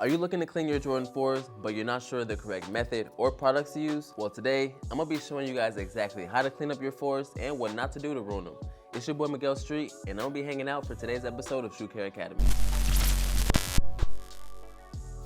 Are you looking to clean your Jordan 4s, but you're not sure the correct method or products to use? Well, today, I'm gonna be showing you guys exactly how to clean up your 4s and what not to do to ruin them. It's your boy Megell Street, and I'm gonna be hanging out for today's episode of Shoe Care Academy.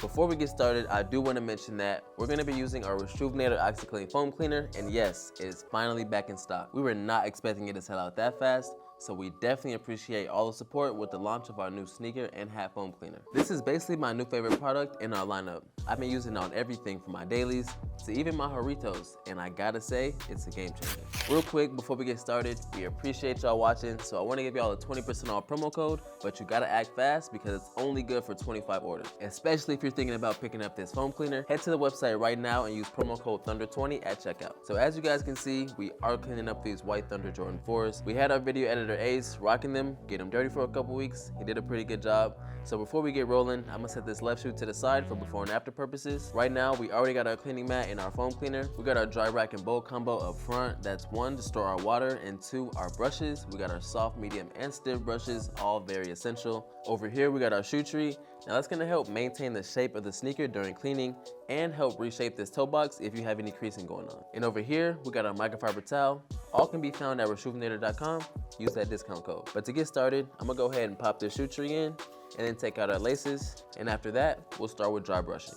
Before we get started, I do want to mention that we're going to be using our Rejuvenator OxiClean Foam Cleaner, and yes, it is finally back in stock. We were not expecting it to sell out that fast, so we definitely appreciate all the support with the launch of our new sneaker and hat foam cleaner. This is basically my new favorite product in our lineup. I've been using it on everything from my dailies to even my Jarritos, and I gotta say, it's a game changer. Real quick, before we get started, we appreciate y'all watching, so I wanna give y'all a 20% off promo code, but you gotta act fast because it's only good for 25 orders. Especially if you're thinking about picking up this foam cleaner, head to the website right now and use promo code Thunder20 at checkout. So as you guys can see, we are cleaning up these white Thunder Jordan 4s. We had our video editor Ace rocking them, get them dirty for a couple weeks. He did a pretty good job. So before we get rolling, I'm gonna set this left shoe to the side for before and after purposes. Right now, we already got our cleaning mat and our foam cleaner. We got our dry rack and bowl combo up front. That's 1, to store our water, and 2, our brushes. We got our soft, medium, and stiff brushes, all very essential. Over here, we got our shoe tree. Now that's gonna help maintain the shape of the sneaker during cleaning and help reshape this toe box if you have any creasing going on. And over here, we got our microfiber towel. All can be found at rejuvenator.com. Use that discount code. But to get started, I'm gonna go ahead and pop this shoe tree in and then take out our laces. And after that, we'll start with dry brushing.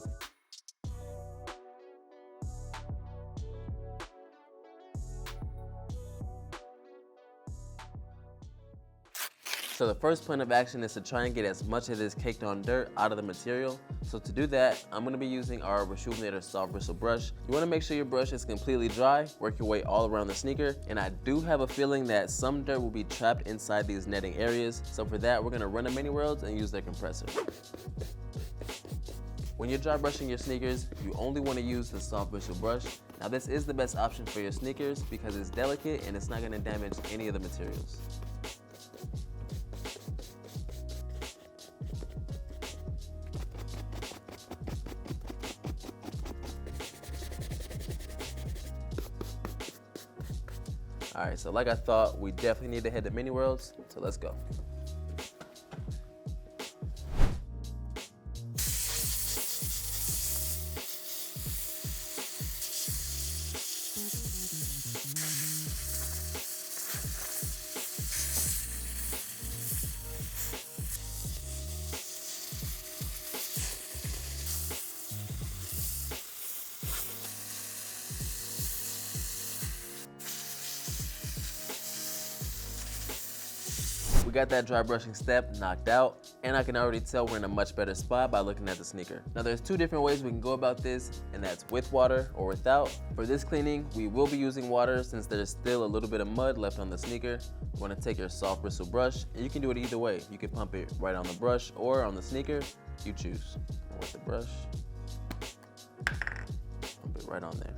So the first plan of action is to try and get as much of this caked on dirt out of the material. So to do that, I'm gonna be using our Rejuvenator Soft Bristle Brush. You wanna make sure your brush is completely dry, work your way all around the sneaker. And I do have a feeling that some dirt will be trapped inside these netting areas. So for that, we're gonna run a mini worlds and use their compressor. When you're dry brushing your sneakers, you only wanna use the Soft Bristle Brush. Now this is the best option for your sneakers because it's delicate and it's not gonna damage any of the materials. All right, so like I thought, we definitely need to head to Mini Worlds, so let's go. We got that dry brushing step knocked out, and I can already tell we're in a much better spot by looking at the sneaker. Now there's 2 different ways we can go about this, and that's with water or without. For this cleaning, we will be using water since there's still a little bit of mud left on the sneaker. You wanna take your soft bristle brush, and you can do it either way. You can pump it right on the brush or on the sneaker, you choose. And with the brush, pump it right on there.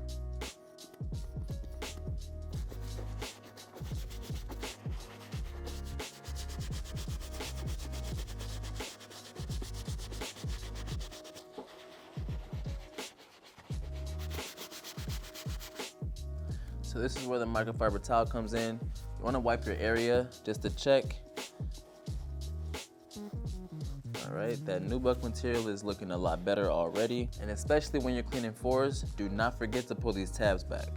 So this is where the microfiber towel comes in. You wanna wipe your area just to check. All right, that nubuck material is looking a lot better already. And especially when you're cleaning 4s, do not forget to pull these tabs back.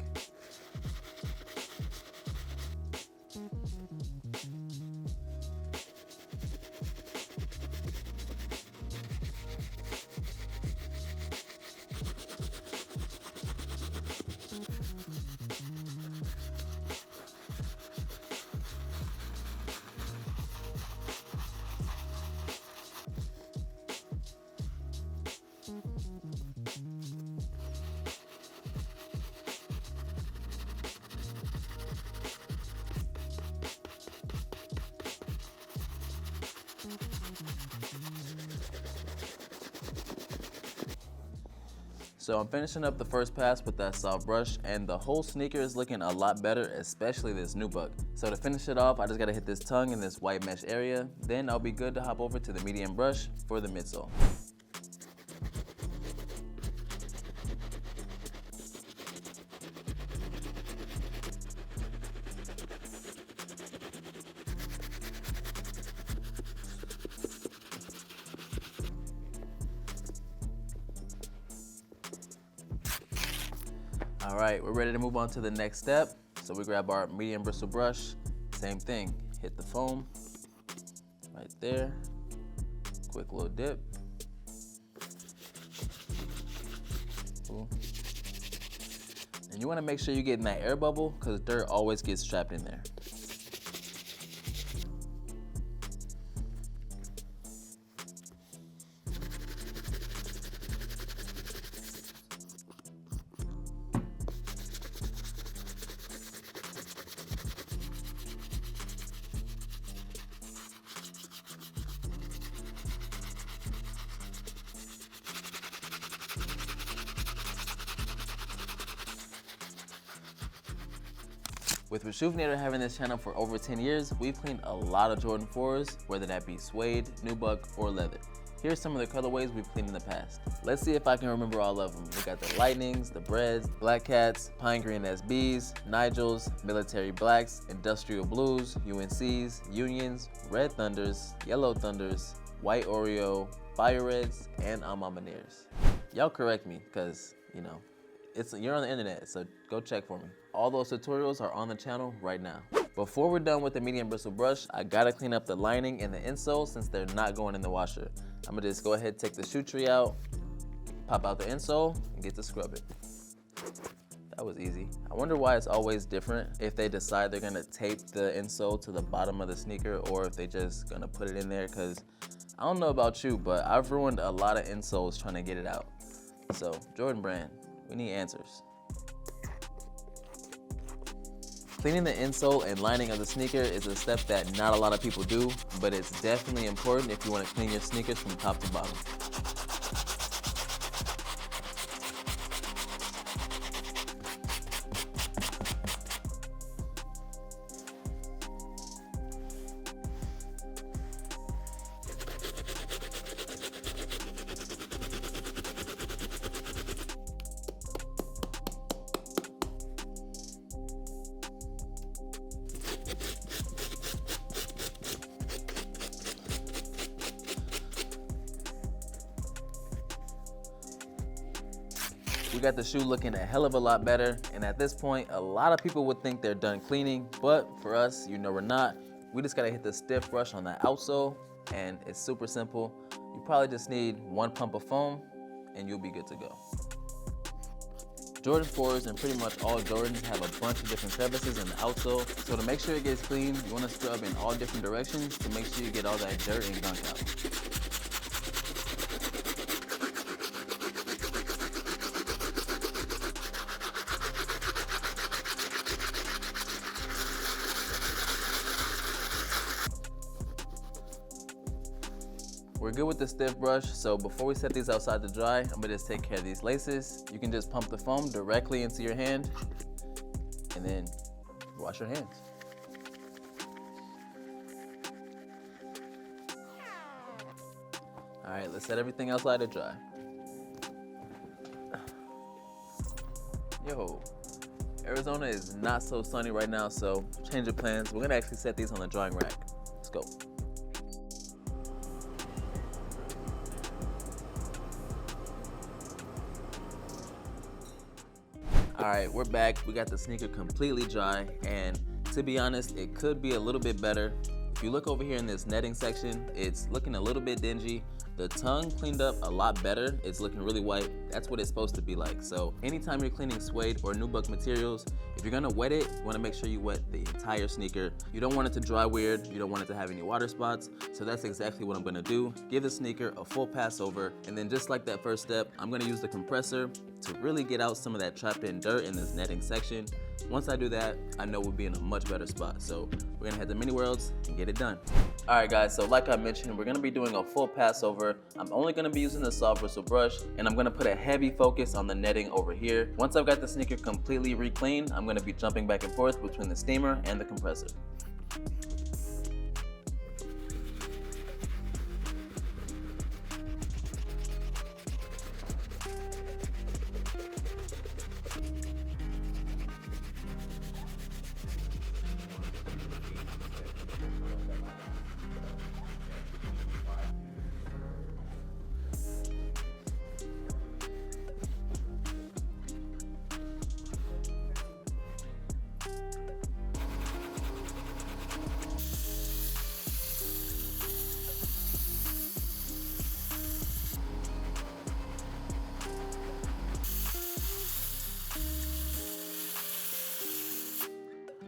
So I'm finishing up the first pass with that soft brush, and the whole sneaker is looking a lot better, especially this nubuck. So to finish it off, I just gotta hit this tongue in this white mesh area. Then I'll be good to hop over to the medium brush for the midsole. All right, we're ready to move on to the next step. So we grab our medium bristle brush, same thing, hit the foam right there, quick little dip. Cool. And you wanna make sure you get in that air bubble because dirt always gets trapped in there. With ReCleaning having this channel for over 10 years, we've cleaned a lot of Jordan 4s, whether that be suede, nubuck, or leather. Here's some of the colorways we've cleaned in the past. Let's see if I can remember all of them. We got the Lightnings, the Breads, Black Cats, Pine Green SBs, Nigels, Military Blacks, Industrial Blues, UNCs, Unions, Red Thunders, Yellow Thunders, White Oreo, Fire Reds, and Almamaneers. Y'all correct me, because, you know, you're on the internet, so go check for me. All those tutorials are on the channel right now. Before we're done with the medium bristle brush, I gotta clean up the lining and the insole since they're not going in the washer. I'm gonna just go ahead and take the shoe tree out, pop out the insole, and get to scrub it. That was easy. I wonder why it's always different if they decide they're gonna tape the insole to the bottom of the sneaker or if they just gonna put it in there, because I don't know about you, but I've ruined a lot of insoles trying to get it out. So, Jordan brand, we need answers. Cleaning the insole and lining of the sneaker is a step that not a lot of people do, but it's definitely important if you want to clean your sneakers from top to bottom. We got the shoe looking a hell of a lot better, and at this point, a lot of people would think they're done cleaning, but for us, you know we're not. We just gotta hit the stiff brush on the outsole, and it's super simple. You probably just need 1 pump of foam, and you'll be good to go. Jordan 4s and pretty much all Jordans have a bunch of different crevices in the outsole, so to make sure it gets clean, you wanna scrub in all different directions to make sure you get all that dirt and gunk out. We're good with the stiff brush, so before we set these outside to dry, I'm gonna just take care of these laces. You can just pump the foam directly into your hand and then wash your hands. All right, let's set everything outside to dry. Yo, Arizona is not so sunny right now, so change of plans. We're gonna actually set these on the drying rack. Let's go. All right, we're back. We got the sneaker completely dry, and to be honest, it could be a little bit better. If you look over here in this netting section, it's looking a little bit dingy. The tongue cleaned up a lot better. It's looking really white. That's what it's supposed to be like. So anytime you're cleaning suede or nubuck materials, if you're gonna wet it, you wanna make sure you wet the entire sneaker. You don't want it to dry weird. You don't want it to have any water spots. So that's exactly what I'm gonna do. Give the sneaker a full pass over. And then just like that first step, I'm gonna use the compressor to really get out some of that trapped in dirt in this netting section. Once I do that, I know we'll be in a much better spot. So we're gonna head to Mini Worlds and get it done. All right guys, so like I mentioned, we're gonna be doing a full pass over. I'm only gonna be using the soft bristle brush, and I'm gonna put a heavy focus on the netting over here. Once I've got the sneaker completely re-cleaned, I'm gonna be jumping back and forth between the steamer and the compressor.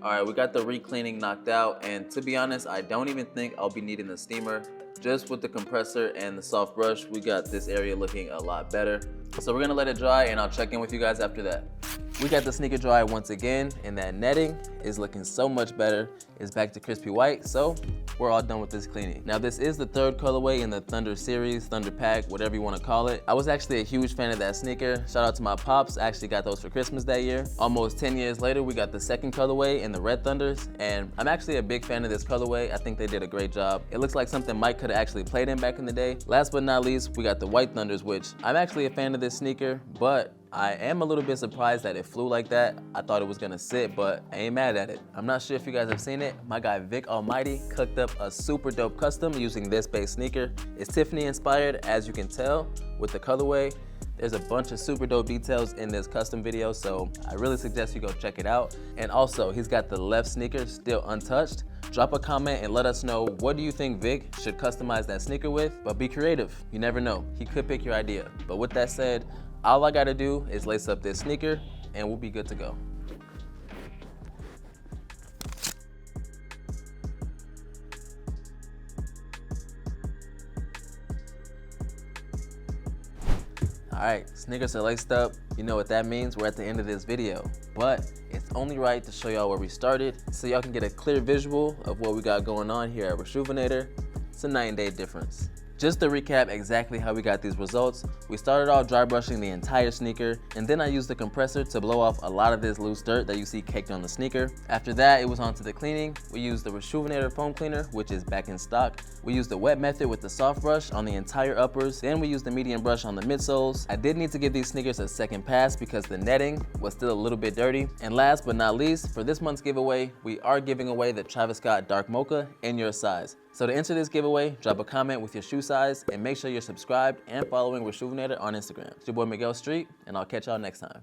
All right, we got the ReCleaning knocked out, and to be honest, I don't even think I'll be needing the steamer. Just with the compressor and the soft brush, we got this area looking a lot better. So we're gonna let it dry, and I'll check in with you guys after that. We got the sneaker dry once again, and that netting is looking so much better. It's back to crispy white, so we're all done with this cleaning. Now this is the third colorway in the Thunder series, Thunder Pack, whatever you want to call it. I was actually a huge fan of that sneaker. Shout out to my pops, I actually got those for Christmas that year. Almost 10 years later, we got the second colorway in the Red Thunders, and I'm actually a big fan of this colorway. I think they did a great job. It looks like something Mike could have actually played in back in the day. Last but not least, we got the White Thunders, which I'm actually a fan of this sneaker, but I am a little bit surprised that it flew like that. I thought it was gonna sit, but I ain't mad at it. I'm not sure if you guys have seen it. My guy Vic Almighty cooked up a super dope custom using this base sneaker. It's Tiffany inspired, as you can tell, with the colorway. There's a bunch of super dope details in this custom video, so I really suggest you go check it out. And also, he's got the left sneaker still untouched. Drop a comment and let us know, what do you think Vic should customize that sneaker with? But be creative, you never know. He could pick your idea. But with that said, all I gotta do is lace up this sneaker and we'll be good to go. All right, sneakers are laced up. You know what that means, we're at the end of this video. But it's only right to show y'all where we started so y'all can get a clear visual of what we got going on here at Reshoevn8r. It's a night and day difference. Just to recap exactly how we got these results, we started off dry brushing the entire sneaker, and then I used the compressor to blow off a lot of this loose dirt that you see caked on the sneaker. After that, it was on to the cleaning. We used the Reshoevn8r Foam Cleaner, which is back in stock. We used the wet method with the soft brush on the entire uppers. Then we used the medium brush on the midsoles. I did need to give these sneakers a second pass because the netting was still a little bit dirty. And last but not least, for this month's giveaway, we are giving away the Travis Scott Dark Mocha in your size. So to enter this giveaway, drop a comment with your shoe size and make sure you're subscribed and following Reshoevn8r on Instagram. It's your boy Megell Street, and I'll catch y'all next time.